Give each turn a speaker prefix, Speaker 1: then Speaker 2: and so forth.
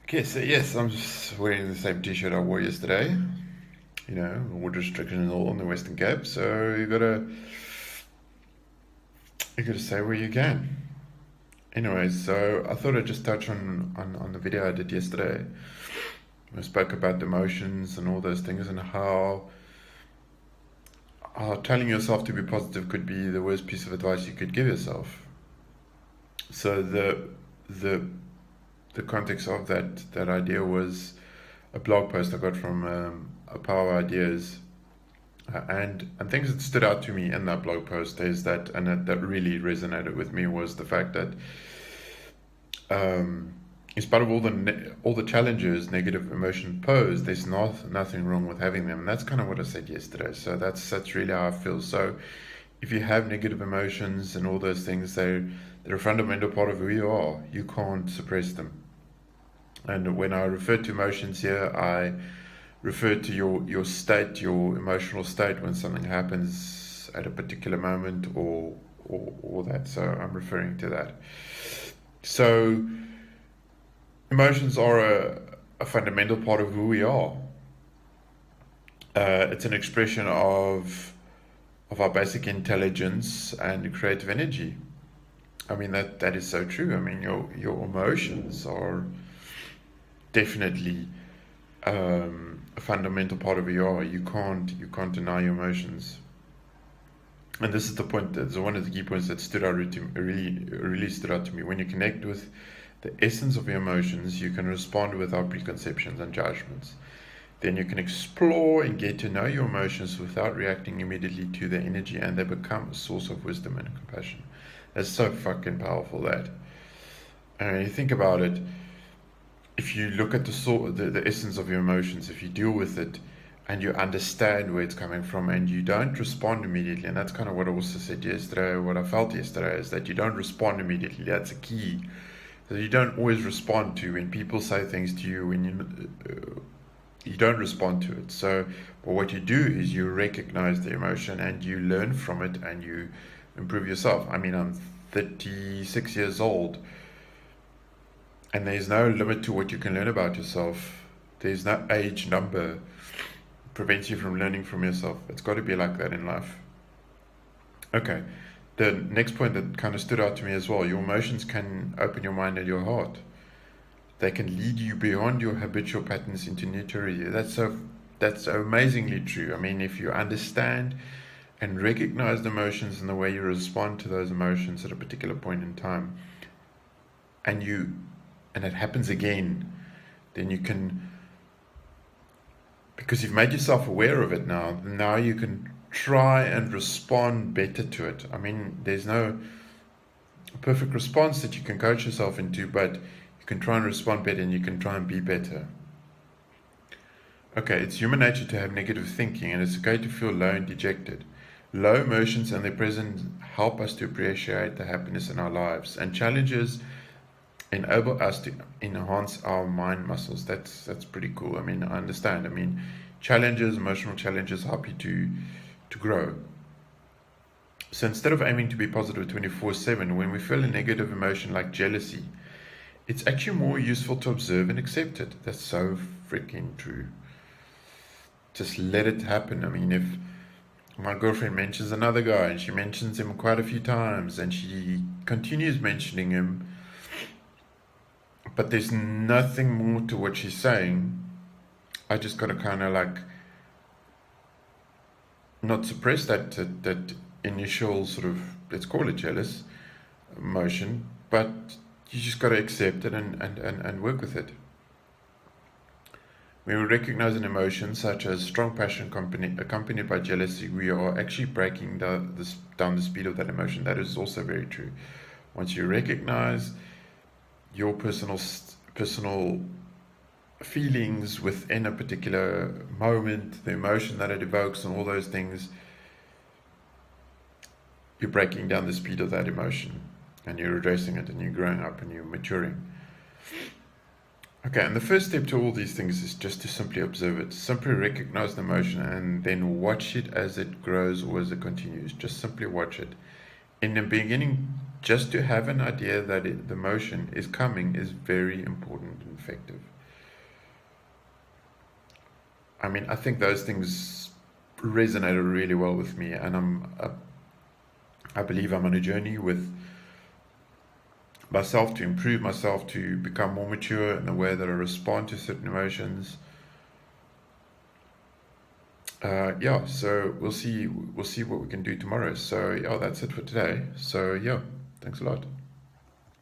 Speaker 1: Okay, so yes, I'm just wearing the same t-shirt I wore yesterday. You know, water restrictions and all in the Western Cape, so you gotta say where you can. Anyway, so I thought I'd just touch on the video I did yesterday. I spoke about the emotions and all those things and how telling yourself to be positive could be the worst piece of advice you could give yourself. So the the context of that idea was a blog post I got from a Power Ideas. And things that stood out to me in that blog post is that really resonated with me was the fact that um, in spite of all the challenges negative emotion pose, there's nothing wrong with having them. And that's kind of what I said yesterday. So that's really how I feel. So if you have negative emotions and all those things, they're a fundamental part of who you are. You can't suppress them. And when I refer to emotions here, I refer to your state, your emotional state when something happens at a particular moment or that. So I'm referring to that. So emotions are a fundamental part of who we are. It's an expression of our basic intelligence and creative energy. I mean that is so true. I mean your emotions are definitely a fundamental part of who you are. You can't deny your emotions. And this is the point. That's one of the key points that really stood out to me. When you connect with the essence of your emotions, you can respond without preconceptions and judgments. Then you can explore and get to know your emotions without reacting immediately to their energy, and they become a source of wisdom and compassion. That's so fucking powerful. That, and you think about it, if you look at the essence of your emotions, if you deal with it and you understand where it's coming from and you don't respond immediately, and that's kind of what I also said yesterday, what I felt yesterday is that you don't respond immediately. That's a key. So you don't always respond to when people say things to you when you don't respond to it. So, but what you do is you recognize the emotion and you learn from it and you improve yourself. I mean, I'm 36 years old. And there's no limit to what you can learn about yourself. There's no age number prevents you from learning from yourself. It's got to be like that in life. Okay. The next point that kind of stood out to me as well, your emotions can open your mind and your heart. They can lead you beyond your habitual patterns into new territory. That's so amazingly true. I mean, if you understand and recognize the emotions and the way you respond to those emotions at a particular point in time, and you and it happens again, then you can, because you've made yourself aware of it now you can try and respond better to it. I mean, there's no perfect response that you can coach yourself into, but you can try and respond better and you can try and be better. Okay, it's human nature to have negative thinking and it's okay to feel low and dejected. Low emotions and their presence help us to appreciate the happiness in our lives, and challenges enable us to enhance our mind muscles. That's pretty cool. I mean, I understand. I mean, emotional challenges help you to grow. So instead of aiming to be positive 24/7, when we feel a negative emotion like jealousy, it's actually more useful to observe and accept it. That's so freaking true. Just let it happen. I mean, if my girlfriend mentions another guy and she mentions him quite a few times and she continues mentioning him, but there's nothing more to what she's saying, I just got to kind of like not suppress that initial sort of, let's call it jealous emotion, but you just got to accept it and work with it. When we recognize an emotion such as strong passion accompanied by jealousy, we are actually breaking down the speed of that emotion. That is also very true. Once you recognize your personal feelings within a particular moment, the emotion that it evokes, and all those things, you're breaking down the speed of that emotion and you're addressing it and you're growing up and you're maturing. Okay, and the first step to all these things is just to simply observe it. Simply recognize the emotion and then watch it as it grows or as it continues. Just simply watch it. In the beginning, just to have an idea that the emotion is coming is very important and effective. I mean, I think those things resonated really well with me, and I believe I'm on a journey with myself to improve myself, to become more mature in the way that I respond to certain emotions. Yeah, so we'll see what we can do tomorrow. So yeah, that's it for today. So yeah, thanks a lot.